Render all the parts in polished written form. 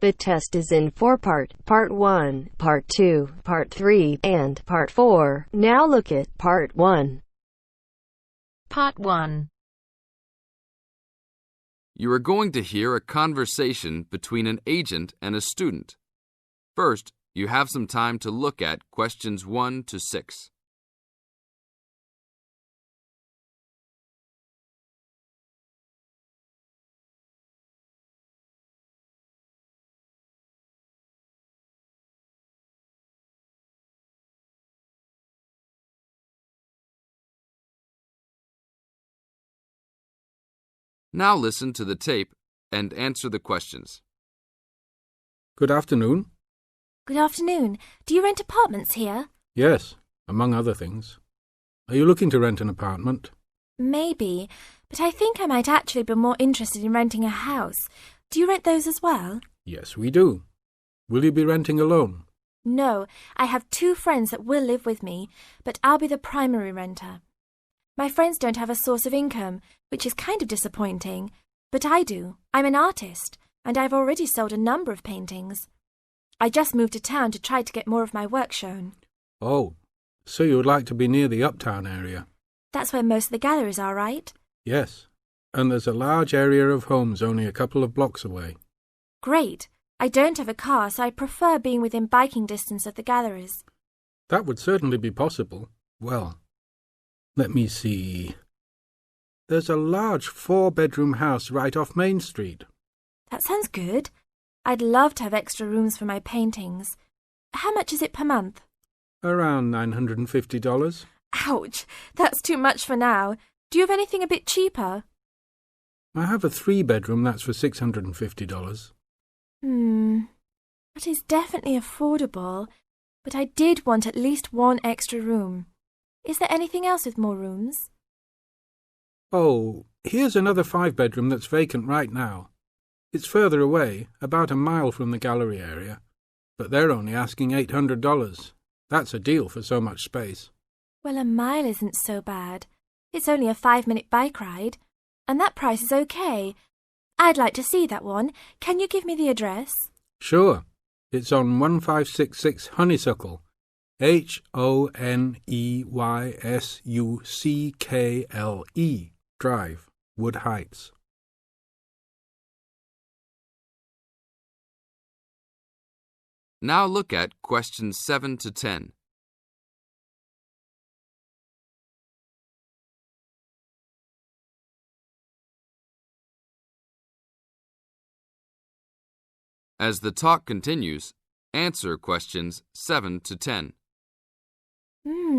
The test is in 4 parts: Part 1, Part 2, Part 3, and Part 4. Now look at Part 1. Part 1. You are going to hear a conversation between an agent and a student. First, you have some time to look at questions 1 to 6. Now listen to the tape and answer the questions. Good afternoon. Good afternoon. Do you rent apartments here? Yes, among other things. Are you looking to rent an apartment? Maybe, but I think I might actually be more interested in renting a house. Do you rent those as well? Yes, we do. Will you be renting alone? No, I have 2 friends that will live with me, but I'll be the primary renter. My friends don't have a source of income, which is kind of disappointing, but I do. I'm an artist, and I've already sold a number of paintings. I just moved to town to try to get more of my work shown. Oh, so you would like to be near the uptown area? That's where most of the galleries are, right? Yes, and there's a large area of homes only a couple of blocks away. Great. I don't have a car, so I prefer being within biking distance of the galleries. That would certainly be possible. Well, let me see. There's a large 4-bedroom house right off Main Street. That sounds good. I'd love to have extra rooms for my paintings. How much is it per month? Around $950. Ouch, that's too much for now. Do you have anything a bit cheaper? I have a 3-bedroom that's for $650. That is definitely affordable, but I did want at least 1 extra room. Is there anything else with more rooms? Oh, here's another 5-bedroom that's vacant right now. It's further away, about a mile from the gallery area, but they're only asking $800. That's a deal for so much space. Well, a mile isn't so bad. It's only a 5-minute bike ride, and that price is okay. I'd like to see that one. Can you give me the address? Sure. It's on 1566 Honeysuckle, Honeysuckle Drive, Wood Heights. Now look at questions 7 to 10. As the talk continues, answer questions 7 to 10.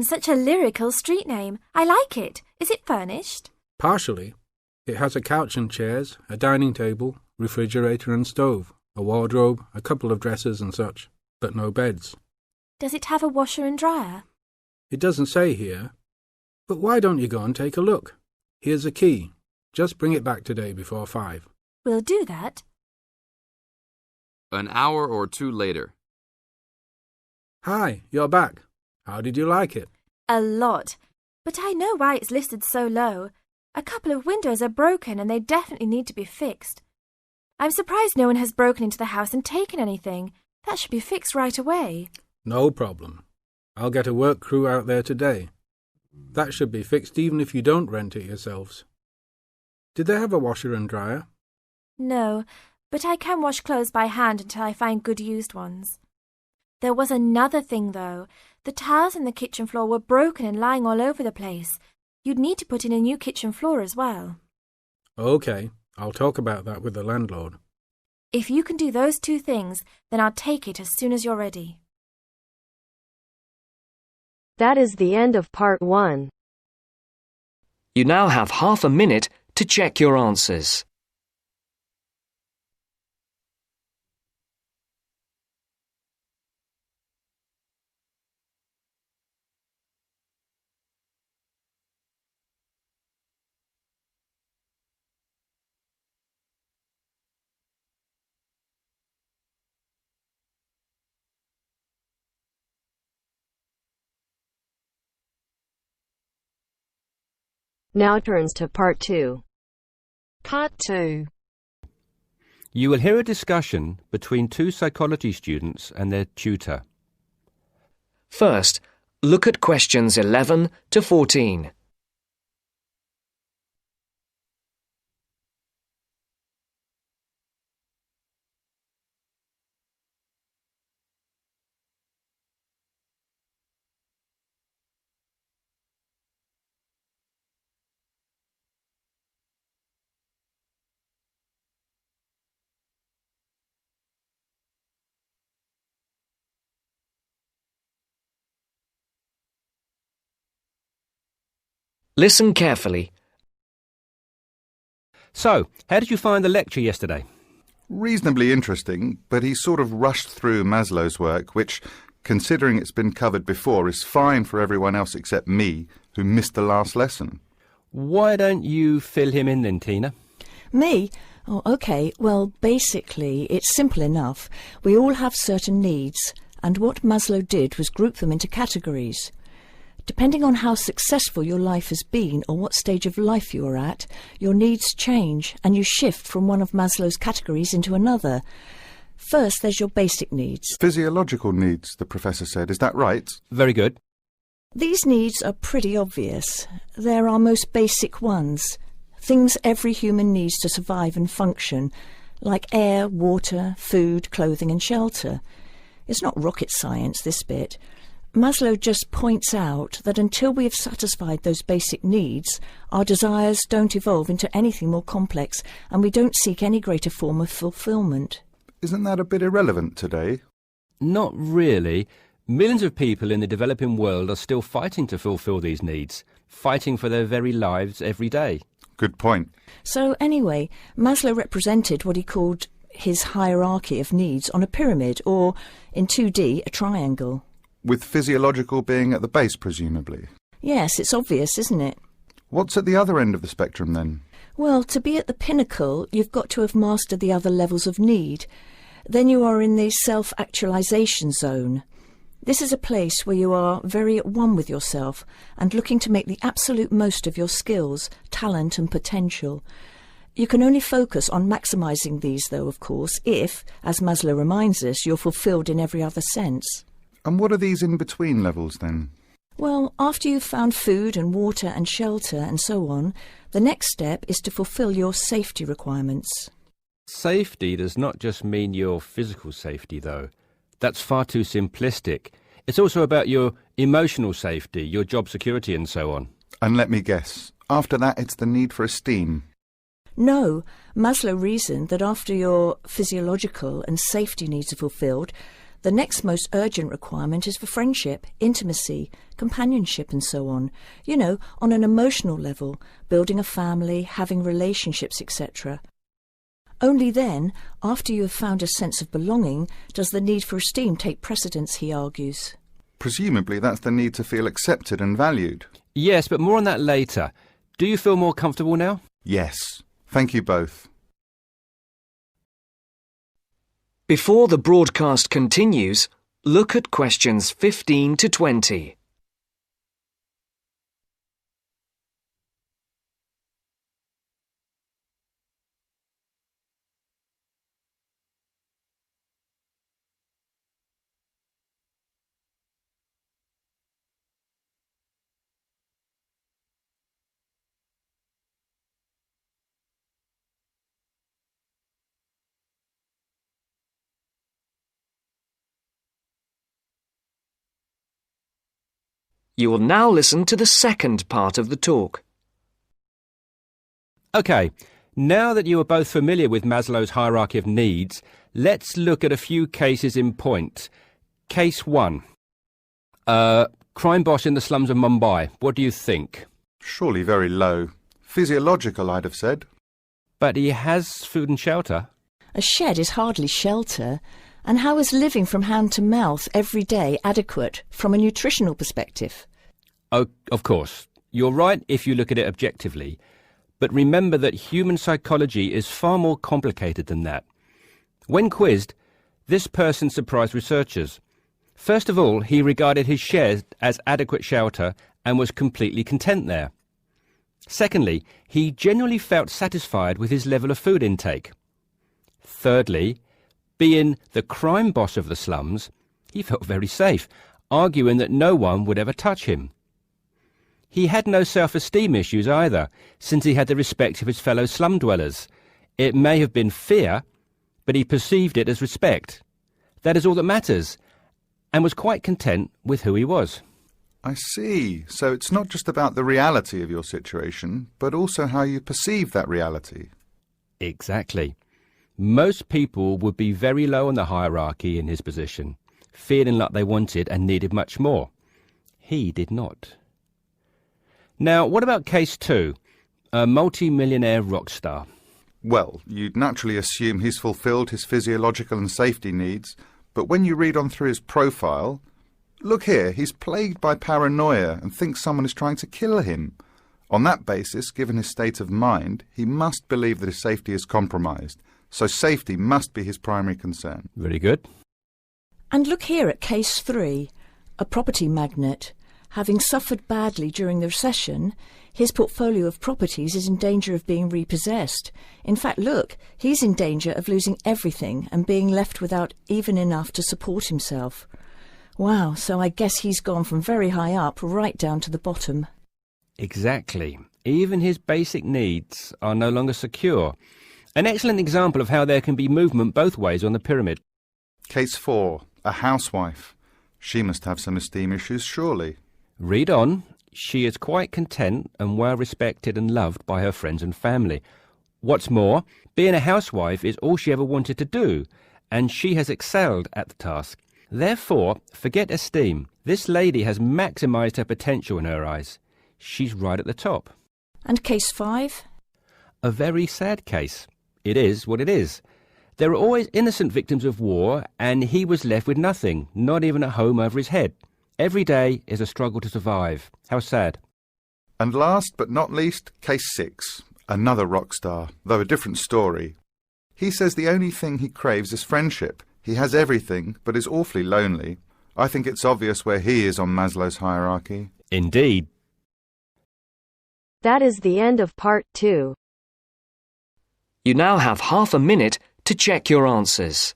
Such a lyrical street name. I like it. Is it furnished? Partially. It has a couch and chairs, a dining table, refrigerator and stove, a wardrobe, a couple of dressers and such, but no beds. Does it have a washer and dryer? It doesn't say here. But why don't you go and take a look? Here's a key. Just bring it back today before 5. We'll do that. An hour or 2 later. Hi, you're back. How did you like it? A lot. But I know why it's listed so low. A couple of windows are broken and they definitely need to be fixed. I'm surprised no one has broken into the house and taken anything. That should be fixed right away. No problem. I'll get a work crew out there today. That should be fixed even if you don't rent it yourselves. Did they have a washer and dryer? No, but I can wash clothes by hand until I find good used ones. There was another thing, though. The tiles in the kitchen floor were broken and lying all over the place. You'd need to put in a new kitchen floor as well. OK, I'll talk about that with the landlord. If you can do those 2 things, then I'll take it as soon as you're ready. That is the end of Part 1. You now have half a minute to check your answers. Now turns to Part 2. Part 2. You will hear a discussion between two psychology students and their tutor. First, look at questions 11 to 14. Listen carefully. So, how did you find the lecture yesterday? Reasonably interesting, but he sort of rushed through Maslow's work, which, considering it's been covered before, is fine for everyone else except me, who missed the last lesson. Why don't you fill him in then, Tina? Me? Oh, OK. Well, basically, it's simple enough. We all have certain needs, and what Maslow did was group them into categories. Depending on how successful your life has been or what stage of life you are at, your needs change and you shift from one of Maslow's categories into another. First, there's your basic needs. Physiological needs, the professor said. Is that right? Very good. These needs are pretty obvious. They're our most basic ones. Things every human needs to survive and function, like air, water, food, clothing and shelter. It's not rocket science, this bit. Maslow just points out that until we have satisfied those basic needs, our desires don't evolve into anything more complex and we don't seek any greater form of fulfillment. Isn't that a bit irrelevant today? Not really. Millions of people in the developing world are still fighting to fulfill these needs, fighting for their very lives every day. Good point. So anyway, Maslow represented what he called his hierarchy of needs on a pyramid, or in 2D, a triangle. With physiological being at the base, presumably. Yes, it's obvious, isn't it? What's at the other end of the spectrum, then? Well, to be at the pinnacle, you've got to have mastered the other levels of need. Then you are in the self-actualization zone. This is a place where you are very at one with yourself and looking to make the absolute most of your skills, talent and potential. You can only focus on maximising these, though, of course, if, as Maslow reminds us, you're fulfilled in every other sense. And what are these in-between levels, then? Well, after you've found food and water and shelter and so on, the next step is to fulfil your safety requirements. Safety does not just mean your physical safety, though. That's far too simplistic. It's also about your emotional safety, your job security and so on. And let me guess, after that it's the need for esteem. No, Maslow reasoned that after your physiological and safety needs are fulfilled, the next most urgent requirement is for friendship, intimacy, companionship and so on. You know, on an emotional level, building a family, having relationships, etc. Only then, after you have found a sense of belonging, does the need for esteem take precedence, he argues. Presumably that's the need to feel accepted and valued. Yes, but more on that later. Do you feel more comfortable now? Yes. Thank you both. Before the broadcast continues, look at questions 15 to 20. You will now listen to the second part of the talk. OK, now that you are both familiar with Maslow's hierarchy of needs, let's look at a few cases in point. Case 1. Crime boss in the slums of Mumbai. What do you think? Surely very low. Physiological, I'd have said. But he has food and shelter. A shed is hardly shelter. And how is living from hand to mouth every day adequate from a nutritional perspective? Oh, of course. You're right if you look at it objectively. But remember that human psychology is far more complicated than that. When quizzed, this person surprised researchers. First of all, he regarded his shed as adequate shelter and was completely content there. Secondly, he genuinely felt satisfied with his level of food intake. Thirdly, being the crime boss of the slums, he felt very safe, arguing that no one would ever touch him. He had no self-esteem issues either, since he had the respect of his fellow slum dwellers. It may have been fear, but he perceived it as respect. That is all that matters, and was quite content with who he was. I see. So it's not just about the reality of your situation, but also how you perceive that reality. Exactly. Most people would be very low on the hierarchy in his position, feeling like they wanted and needed much more. He did not. Now, what about case 2? A multi-millionaire rock star. Well, you'd naturally assume he's fulfilled his physiological and safety needs, but when you read on through his profile, look here, he's plagued by paranoia and thinks someone is trying to kill him. On that basis, given his state of mind, he must believe that his safety is compromised, so safety must be his primary concern. Very good. And look here at case 3, a property magnate. Having suffered badly during the recession, his portfolio of properties is in danger of being repossessed. In fact, look, he's in danger of losing everything and being left without even enough to support himself. Wow, so I guess he's gone from very high up right down to the bottom. Exactly. Even his basic needs are no longer secure. An excellent example of how there can be movement both ways on the pyramid. Case 4, a housewife. She must have some esteem issues, surely. Read on. She is quite content and well respected and loved by her friends and family. What's more, being a housewife is all she ever wanted to do, and she has excelled at the task. Therefore, forget esteem. This lady has maximised her potential in her eyes. She's right at the top. And case 5? A very sad case. It is what it is. There are always innocent victims of war, and he was left with nothing, not even a home over his head. Every day is a struggle to survive. How sad. And last but not least, case 6, another rock star, though a different story. He says the only thing he craves is friendship. He has everything, but is awfully lonely. I think it's obvious where he is on Maslow's hierarchy. Indeed. That is the end of part 2. You now have half a minute to check your answers.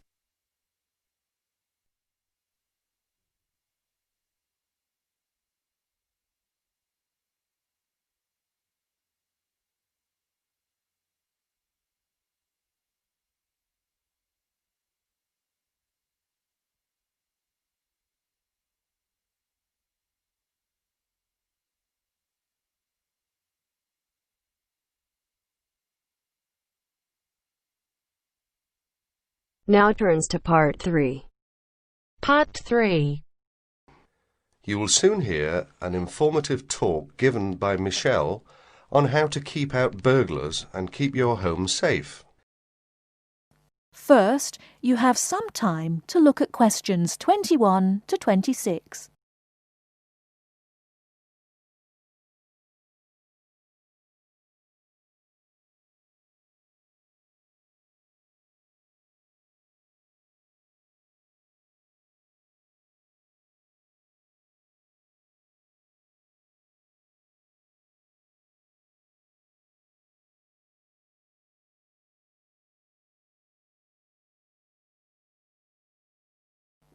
Now turns to part 3. Part 3. You will soon hear an informative talk given by Michelle on how to keep out burglars and keep your home safe. First, you have some time to look at questions 21 to 26.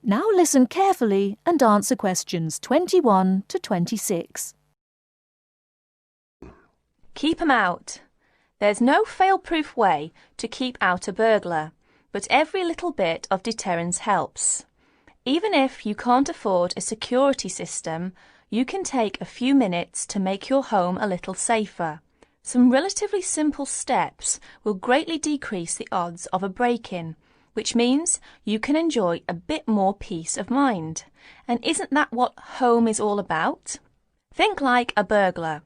Now listen carefully and answer questions 21 to 26. Keep 'em out. There's no fail-proof way to keep out a burglar, but every little bit of deterrence helps. Even if you can't afford a security system, you can take a few minutes to make your home a little safer. Some relatively simple steps will greatly decrease the odds of a break-in, which means you can enjoy a bit more peace of mind. And isn't that what home is all about? Think like a burglar.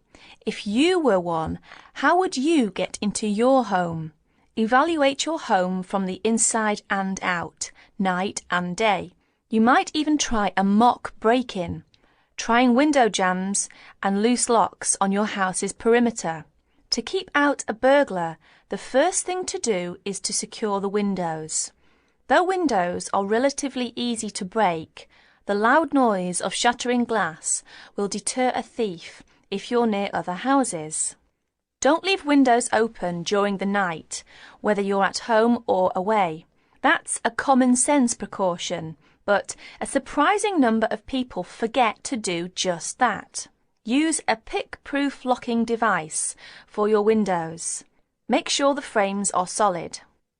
If you were one, how would you get into your home? Evaluate your home from the inside and out, night and day. You might even try a mock break-in, trying window jambs and loose locks on your house's perimeter. To keep out a burglar, the first thing to do is to secure the windows. Though windows are relatively easy to break, the loud noise of shattering glass will deter a thief if you're near other houses. Don't leave windows open during the night, whether you're at home or away. That's a common sense precaution, but a surprising number of people forget to do just that. Use a pick-proof locking device for your windows. Make sure the frames are solid.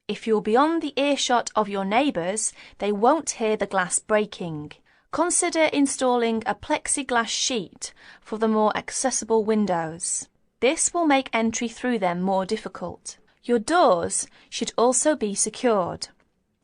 If you're beyond the earshot of your neighbours, they won't hear the glass breaking. Consider installing a plexiglass sheet for the more accessible windows. This will make entry through them more difficult. Your doors should also be secured.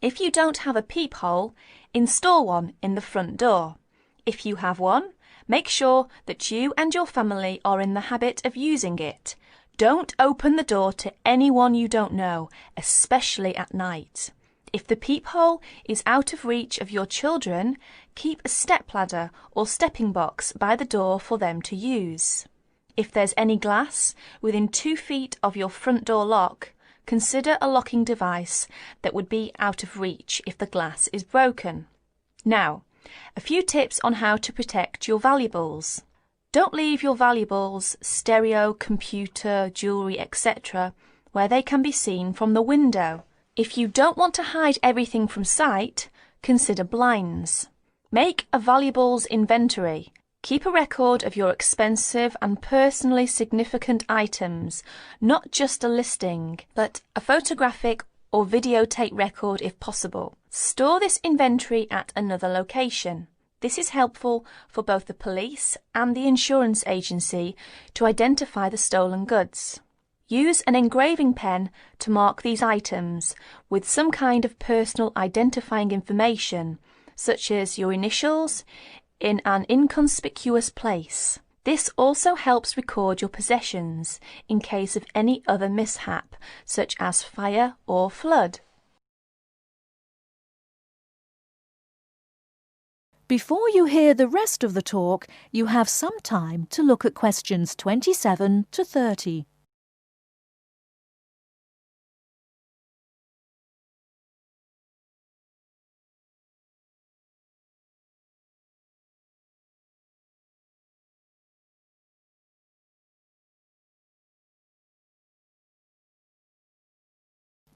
If you don't have a peephole, install one in the front door. If you have one, make sure that you and your family are in the habit of using it. Don't open the door to anyone you don't know, especially at night. If the peephole is out of reach of your children, keep a stepladder or stepping box by the door for them to use. If there's any glass within 2 feet of your front door lock, consider a locking device that would be out of reach if the glass is broken. Now, a few tips on how to protect your valuables. Don't leave your valuables, stereo, computer, jewellery, etc., where they can be seen from the window. If you don't want to hide everything from sight, consider blinds. Make a valuables inventory. Keep a record of your expensive and personally significant items, not just a listing, but a photographic or videotape record if possible. Store this inventory at another location. This is helpful for both the police and the insurance agency to identify the stolen goods. Use an engraving pen to mark these items with some kind of personal identifying information, such as your initials, in an inconspicuous place. This also helps record your possessions in case of any other mishap, such as fire or flood. Before you hear the rest of the talk, you have some time to look at questions 27 to 30.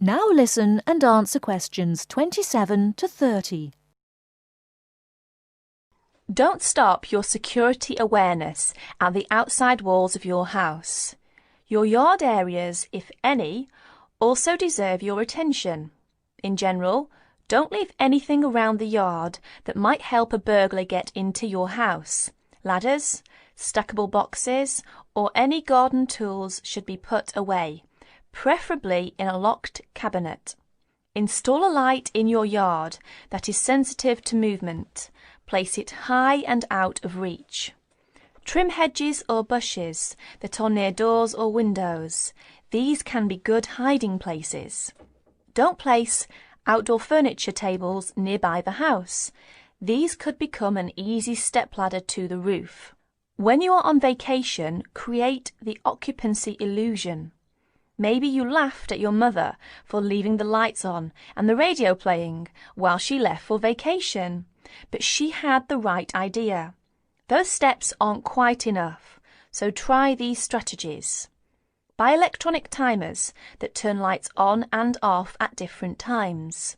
Now listen and answer questions 27 to 30. Don't stop your security awareness at the outside walls of your house. Your yard areas, if any, also deserve your attention. In general, don't leave anything around the yard that might help a burglar get into your house. Ladders, stackable boxes, or any garden tools should be put away, preferably in a locked cabinet. Install a light in your yard that is sensitive to movement. Place it high and out of reach. Trim hedges or bushes that are near doors or windows. These can be good hiding places. Don't place outdoor furniture tables nearby the house. These could become an easy stepladder to the roof. When you are on vacation, create the occupancy illusion. Maybe you laughed at your mother for leaving the lights on and the radio playing while she left for vacation. But she had the right idea. Those steps aren't quite enough, so try these strategies. Buy electronic timers that turn lights on and off at different times.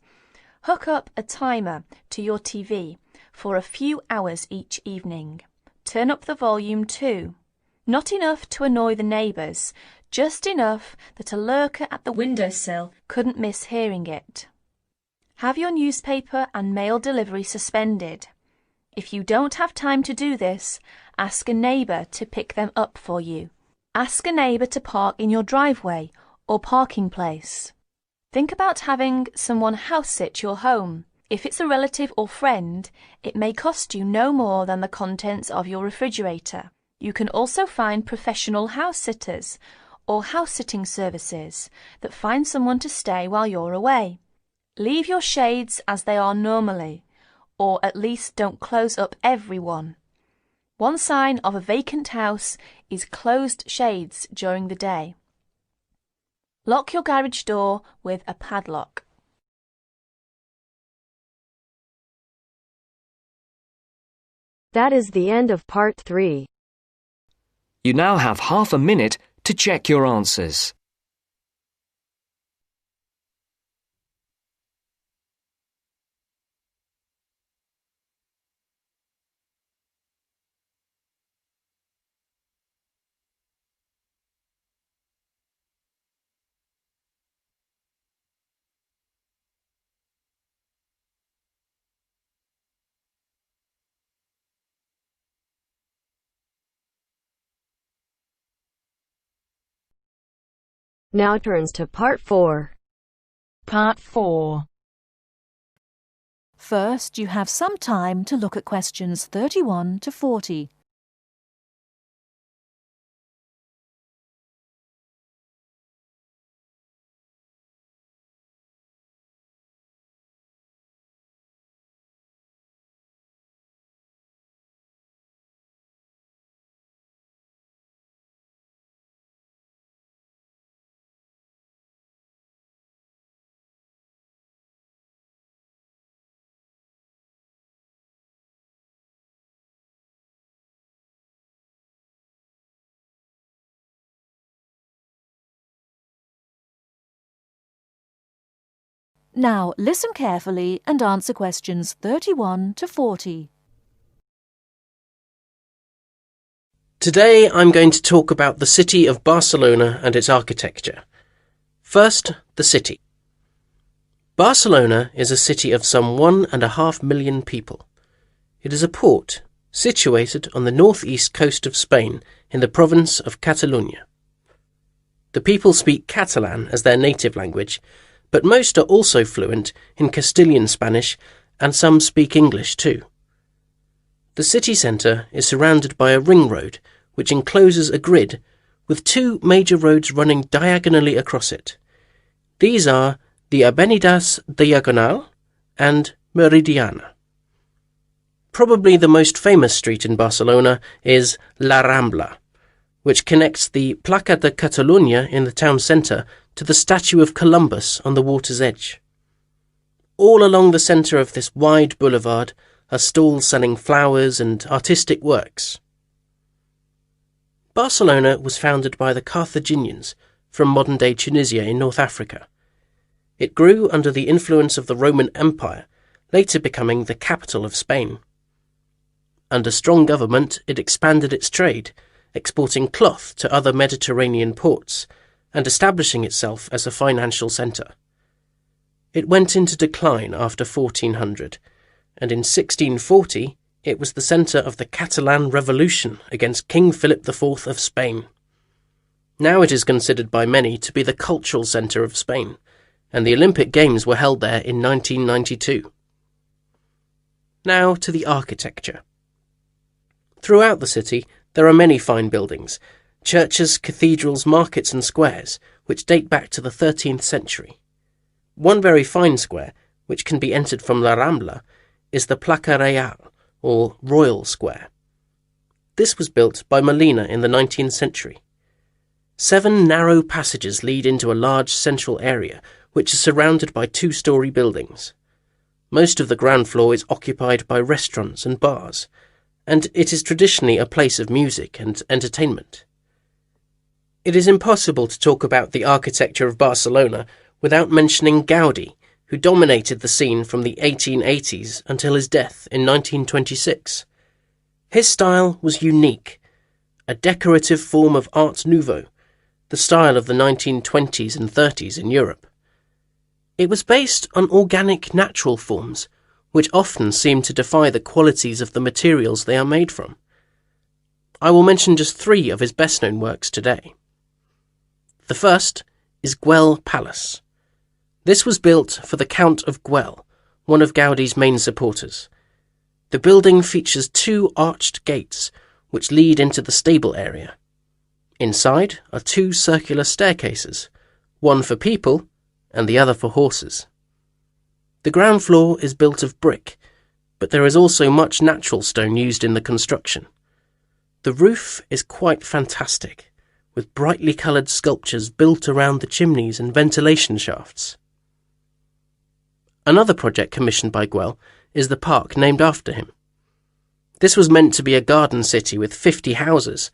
Hook up a timer to your TV for a few hours each evening. Turn up the volume too. Not enough to annoy the neighbours, just enough that a lurker at the windowsill couldn't miss hearing it. Have your newspaper and mail delivery suspended. If you don't have time to do this, ask a neighbour to pick them up for you. Ask a neighbour to park in your driveway or parking place. Think about having someone house-sit your home. If it's a relative or friend, it may cost you no more than the contents of your refrigerator. You can also find professional house-sitters or house-sitting services that find someone to stay while you're away. Leave your shades as they are normally, or at least don't close up every one. One sign of a vacant house is closed shades during the day. Lock your garage door with a padlock. That is the end of part 3. You now have half a minute to check your answers. Now turns to Part 4. Part 4. First, you have some time to look at questions 31 to 40. Now, listen carefully and answer questions 31 to 40. Today I'm going to talk about the city of Barcelona and its architecture. First, the city. Barcelona is a city of some 1.5 million people. It is a port situated on the northeast coast of Spain in the province of Catalonia. The people speak Catalan as their native language, but most are also fluent in Castilian Spanish, and some speak English too. The city centre is surrounded by a ring road which encloses a grid with two major roads running diagonally across it. These are the Avenidas Diagonal and Meridiana. Probably the most famous street in Barcelona is La Rambla, which connects the Plaça de Catalunya in the town centre to the statue of Columbus on the water's edge. All along the centre of this wide boulevard are stalls selling flowers and artistic works. Barcelona was founded by the Carthaginians from modern-day Tunisia in North Africa. It grew under the influence of the Roman Empire, later becoming the capital of Spain. Under strong government, it expanded its trade, exporting cloth to other Mediterranean ports, and establishing itself as a financial centre. It went into decline after 1400, and in 1640 it was the centre of the Catalan Revolution against King Philip IV of Spain. Now it is considered by many to be the cultural centre of Spain, and the Olympic Games were held there in 1992. Now to the architecture. Throughout the city there are many fine buildings, churches, cathedrals, markets and squares, which date back to the 13th century. One very fine square, which can be entered from La Rambla, is the Plaça Real, or Royal Square. This was built by Molina in the 19th century. 7 narrow passages lead into a large central area, which is surrounded by 2-storey buildings. Most of the ground floor is occupied by restaurants and bars, and it is traditionally a place of music and entertainment. It is impossible to talk about the architecture of Barcelona without mentioning Gaudí, who dominated the scene from the 1880s until his death in 1926. His style was unique, a decorative form of Art Nouveau, the style of the 1920s and 30s in Europe. It was based on organic natural forms, which often seem to defy the qualities of the materials they are made from. I will mention just 3 of his best-known works today. The first is Gwell Palace. This was built for the Count of Gwell, one of Gaudí's main supporters. The building features 2 arched gates, which lead into the stable area. Inside are 2 circular staircases, one for people and the other for horses. The ground floor is built of brick, but there is also much natural stone used in the construction. The roof is quite fantastic, with brightly coloured sculptures built around the chimneys and ventilation shafts. Another project commissioned by Gwell is the park named after him. This was meant to be a garden city with 50 houses,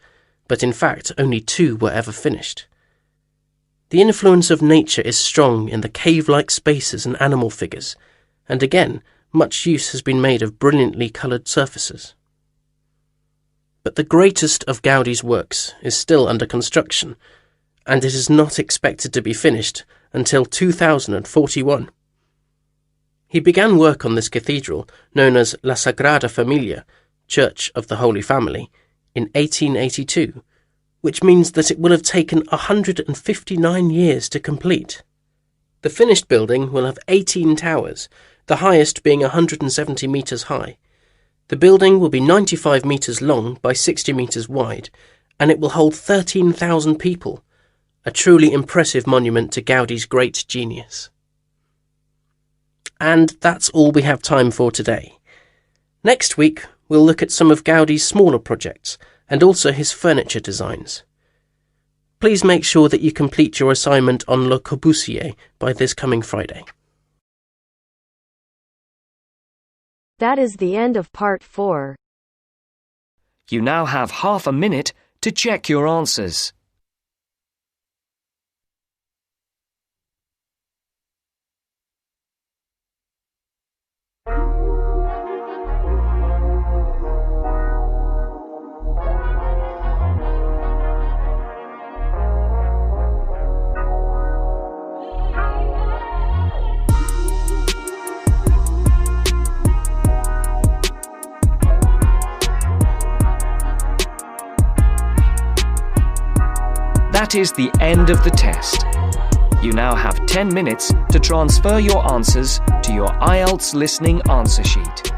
but in fact only 2 were ever finished. The influence of nature is strong in the cave-like spaces and animal figures, and again, much use has been made of brilliantly coloured surfaces. But the greatest of Gaudi's works is still under construction, and it is not expected to be finished until 2041. He began work on this cathedral, known as La Sagrada Familia, Church of the Holy Family, in 1882, which means that it will have taken 159 years to complete. The finished building will have 18 towers, the highest being 170 metres high. The building will be 95 metres long by 60 metres wide, and it will hold 13,000 people, a truly impressive monument to Gaudi's great genius. And that's all we have time for today. Next week, we'll look at some of Gaudi's smaller projects, and also his furniture designs. Please make sure that you complete your assignment on Le Corbusier by this coming Friday. That is the end of part 4. You now have half a minute to check your answers. That is the end of the test. You now have 10 minutes to transfer your answers to your IELTS Listening answer sheet.